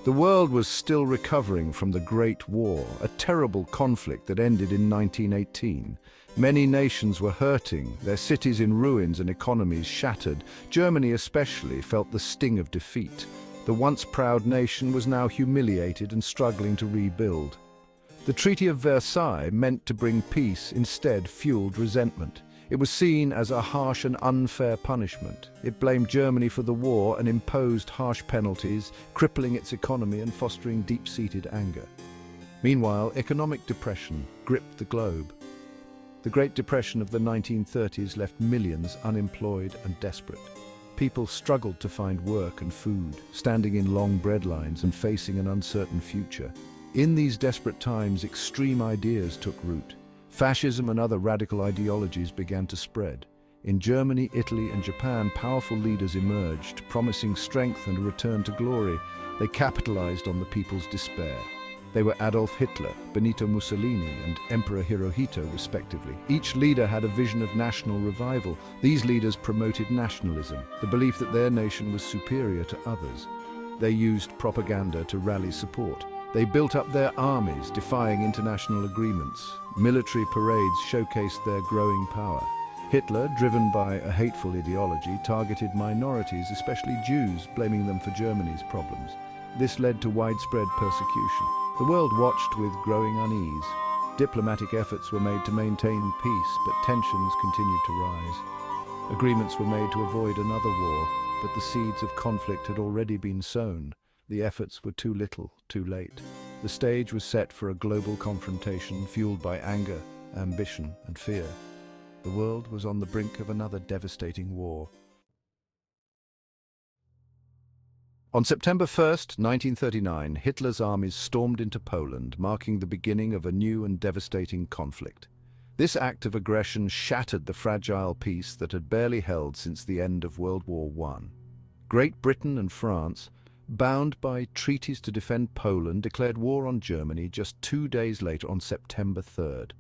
The world was still recovering from the Great War, a terrible conflict that ended in 1918. Many nations were hurting, their cities in ruins and economies shattered. Germany especially felt the sting of defeat. The once proud nation was now humiliated and struggling to rebuild. The Treaty of Versailles, meant to bring peace, instead fueled resentment. It was seen as a harsh and unfair punishment. It blamed Germany for the war and imposed harsh penalties, crippling its economy and fostering deep-seated anger. Meanwhile, economic depression gripped the globe. The Great Depression of the 1930s left millions unemployed and desperate. People struggled to find work and food, standing in long bread lines and facing an uncertain future. In these desperate times, extreme ideas took root. Fascism and other radical ideologies began to spread. In Germany, Italy, and Japan, powerful leaders emerged, promising strength and a return to glory. They capitalized on the people's despair. They were Adolf Hitler, Benito Mussolini, and Emperor Hirohito, respectively. Each leader had a vision of national revival. These leaders promoted nationalism, the belief that their nation was superior to others. They used propaganda to rally support. They built up their armies, defying international agreements. Military parades showcased their growing power. Hitler, driven by a hateful ideology, targeted minorities, especially Jews, blaming them for Germany's problems. This led to widespread persecution. The world watched with growing unease. Diplomatic efforts were made to maintain peace, but tensions continued to rise. Agreements were made to avoid another war, but the seeds of conflict had already been sown. The efforts were too little, too late. The stage was set for a global confrontation fueled by anger, ambition, and fear. The world was on the brink of another devastating war. On September 1st, 1939, Hitler's armies stormed into Poland, marking the beginning of a new and devastating conflict. This act of aggression shattered the fragile peace that had barely held since the end of World War I. Great Britain and France, bound by treaties to defend Poland, declared war on Germany just 2 days later on September 3rd.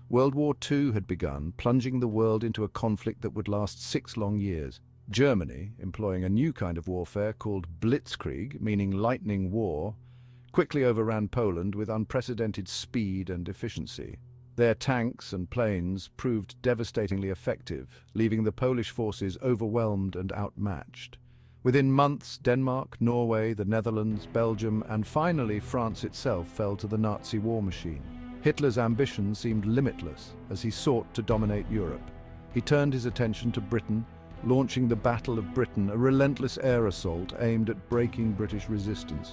World War II had begun, plunging the world into a conflict that would last 6 long years. Germany, employing a new kind of warfare called Blitzkrieg, meaning lightning war, quickly overran Poland with unprecedented speed and efficiency. Their tanks and planes proved devastatingly effective, leaving the Polish forces overwhelmed and outmatched. Within months, Denmark, Norway, the Netherlands, Belgium, and finally France itself fell to the Nazi war machine. Hitler's ambition seemed limitless as he sought to dominate Europe. He turned his attention to Britain, launching the Battle of Britain, a relentless air assault aimed at breaking British resistance.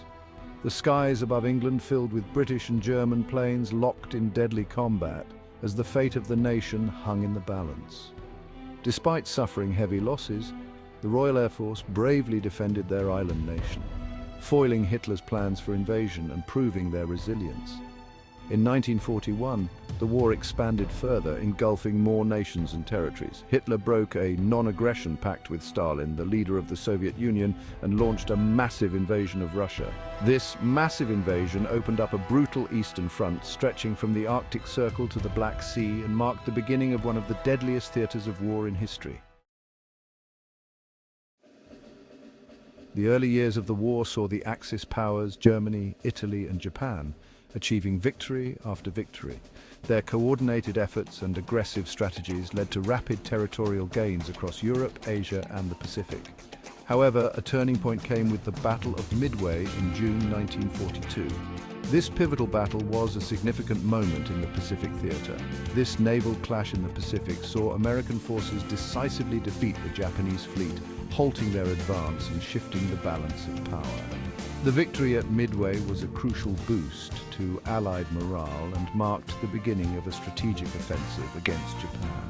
The skies above England filled with British and German planes locked in deadly combat as the fate of the nation hung in the balance. Despite suffering heavy losses, the Royal Air Force bravely defended their island nation, foiling Hitler's plans for invasion and proving their resilience. In 1941, the war expanded further, engulfing more nations and territories. Hitler broke a non-aggression pact with Stalin, the leader of the Soviet Union, and launched a massive invasion of Russia. This massive invasion opened up a brutal eastern front, stretching from the Arctic Circle to the Black Sea, and marked the beginning of one of the deadliest theaters of war in history. The early years of the war saw the Axis powers, Germany, Italy, and Japan, achieving victory after victory. Their coordinated efforts and aggressive strategies led to rapid territorial gains across Europe, Asia, and the Pacific. However, a turning point came with the Battle of Midway in June 1942. This pivotal battle was a significant moment in the Pacific theater. This naval clash in the Pacific saw American forces decisively defeat the Japanese fleet, halting their advance and shifting the balance of power. The victory at Midway was a crucial boost to Allied morale and marked the beginning of a strategic offensive against Japan.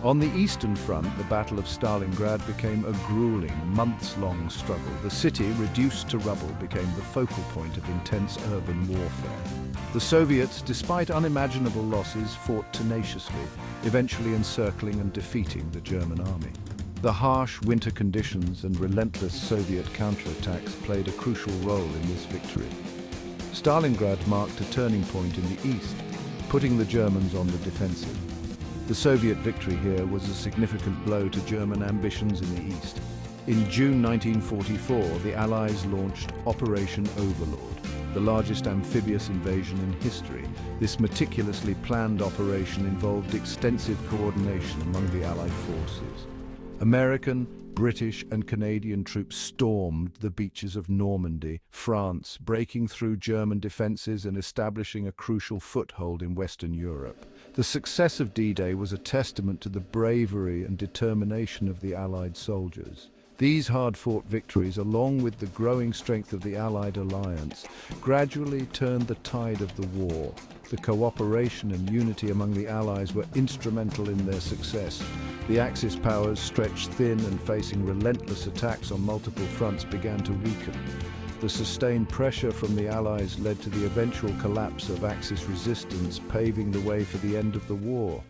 On the Eastern Front, the Battle of Stalingrad became a grueling, months-long struggle. The city, reduced to rubble, became the focal point of intense urban warfare. The Soviets, despite unimaginable losses, fought tenaciously, eventually encircling and defeating the German army. The harsh winter conditions and relentless Soviet counterattacks played a crucial role in this victory. Stalingrad marked a turning point in the east, putting the Germans on the defensive. The Soviet victory here was a significant blow to German ambitions in the east. In June 1944, the Allies launched Operation Overlord, the largest amphibious invasion in history. This meticulously planned operation involved extensive coordination among the Allied forces. American, British and Canadian troops stormed the beaches of Normandy, France, breaking through German defenses and establishing a crucial foothold in Western Europe. The success of D-Day was a testament to the bravery and determination of the Allied soldiers. These hard-fought victories, along with the growing strength of the Allied alliance, gradually turned the tide of the war. The cooperation and unity among the Allies were instrumental in their success. The Axis powers, stretched thin and facing relentless attacks on multiple fronts, began to weaken. The sustained pressure from the Allies led to the eventual collapse of Axis resistance, paving the way for the end of the war.